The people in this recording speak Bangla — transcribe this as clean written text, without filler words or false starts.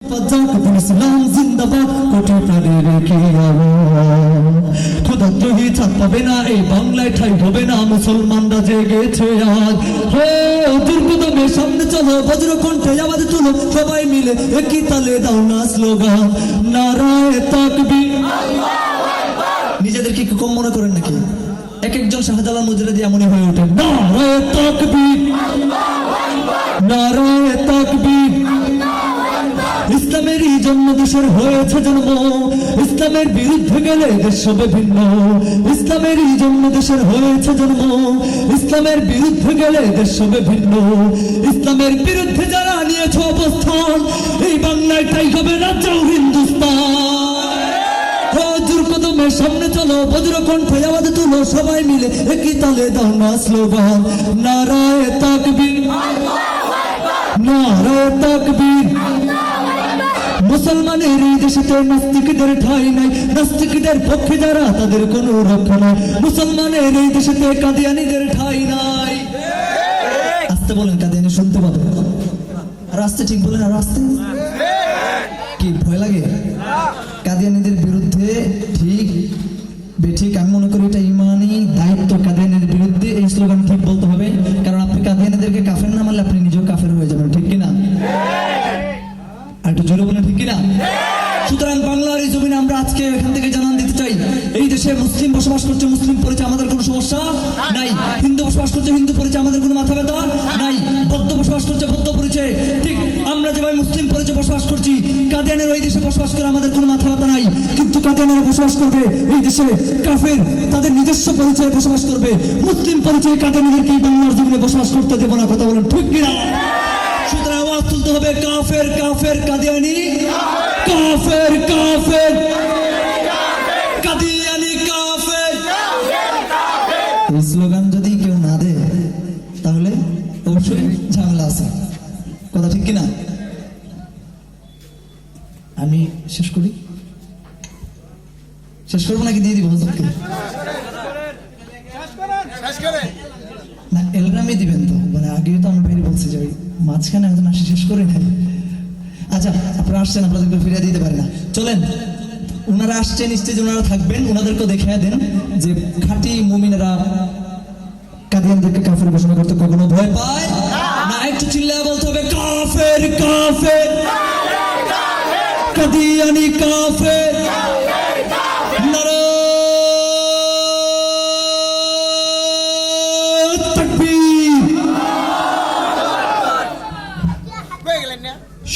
ইসলাম জিন্দাবাদ, কোটি প্রাণে রেখে ক্ষুধাদ্রোহী ছাপ পাবে না এই বাংলায়, ঠাই হবে না মুসলমানরা জেগেছে আজ। হে দুর্গদমের সামনে চলো, বজ্র কণ্ঠে আওয়াজ তুলো, সবাই মিলে একই তালে দাও না স্লোগান, নারায়ে তাকবীর। নিজেদেরকে কি কম মনে করেন নাকি? এক একজন শাহজালাল মুজরিদি এমনই হয়ে ওঠে, নারায়ে তাকবীর, নারায়ে তাকবীর। ইসলামেরই জন্ম দেশের হয়েছে জন্ম, ইসলামের বিরুদ্ধে গেলে দেশ হবে ভিন্ন। ইসলামেরই জন্ম দেশের হয়েছে জন্ম, ইসলামের বিরুদ্ধে গেলে দেশ হবে ভিন্ন। ইসলামের বিরুদ্ধে যারা নিয়েছে অবস্থান, এই বাংলায় তাই হবে না যাও হিন্দুস্তান। দুর্গদমের সামনে চলো, বজ্র কণ্ঠে আওয়াজ তুলো, সবাই মিলে একই তালে দাও না স্লোগান, নারায়ে তাকবীর, নারায়ে তাকবীর। মুসলমানের এই দেশেতে নাস্তিকদের ঠাঁই নাই, নাস্তিকদের পক্ষে যারা তাদের কোনো রক্ষা নাই। মুসলমানের এই দেশেতে কাদিয়ানীদের ঠাঁই নাই। আস্তে বলেন, কাদিয়ানী শুনতে পাবে। আর আস্তে ঠিক বলেন, আর আস্তে। কি ভয় লাগে? কাদিয়ানীদের বিরুদ্ধে ঠিক বেঠিক আমি মনে করি এটা ইমানি দায়িত্ব। কাদিয়ানীদের বিরুদ্ধে এই স্লোগান ঠিক বলতে হবে, কারণ আপনি কাদিয়ানীদেরকে কাফের না মানলে আপনি নিজেও কাফের হয়ে যাবেন, ঠিক কিনা? একটু জোরে বলেন, ঠিক কিনা? সুতরাং বাংলার এই জমিনে আমরা আজকে এখান থেকে জানান দিতে চাই, এই দেশে মুসলিম বসবাস করছে, মুসলিম পরিচয় আমাদের কোনো সমস্যা নাই। হিন্দু বসবাস করছে, হিন্দু পরিচয় আমাদের কোনো মাথা ব্যথা নাই। বৌদ্ধ বসবাস করছে, বৌদ্ধ পরিচয় ঠিক আমরা যেভাবে মুসলিম পরিচয় বসবাস করছি, কাদিয়ানের এই দেশে বসবাস করে আমাদের কোনো মাথা ব্যথা নাই। কিন্তু কাদিয়ানেরা বসবাস করবে এই দেশে কাফের, তাদের নিজস্ব পরিচয়ে বসবাস করবে। মুসলিম পরিচয় কাদিয়ানীদেরকে এই বাংলার জমিনে বসবাস করতে দেবো না, কথা বলেন ঠিক কিনা? সুতরাং আওয়াজ তুলতে হবে, কাফের কাফের কাদিয়ানী, কাফের কাফের কাদিয়ানী, কাফের। এই স্লোগান যদি কেউ না দেয় তাহলে অবশ্যই ঝামেলা আছে, কথা ঠিক কিনা? আমি শেষ করি, শেষ করবো নাকি দিয়ে দিব হুজুরকে? না এলরামই দিবেন তো, মানে আগেও তো আমি বেরিয়ে বলছি যে ওই মাঝখানে একজন আসি শেষ করে নাই। আচ্ছা আপনারা আসছেন, আপনাদেরকে ফিরিয়ে দিতে পারি না, চলেন। ওনারা আসছেন, স্টেজ ওনারা থাকবেন, ওনাদেরকে দেখিয়ে দেন যে খাঁটি মুমিনেরা কাদিয়ানদেরকে কাফের ঘোষণা করতে কখনো ভয় পায় না। একটু চিল্লায় বলতে হবে, কাফের কাফের কাদিয়ানী, কাফের।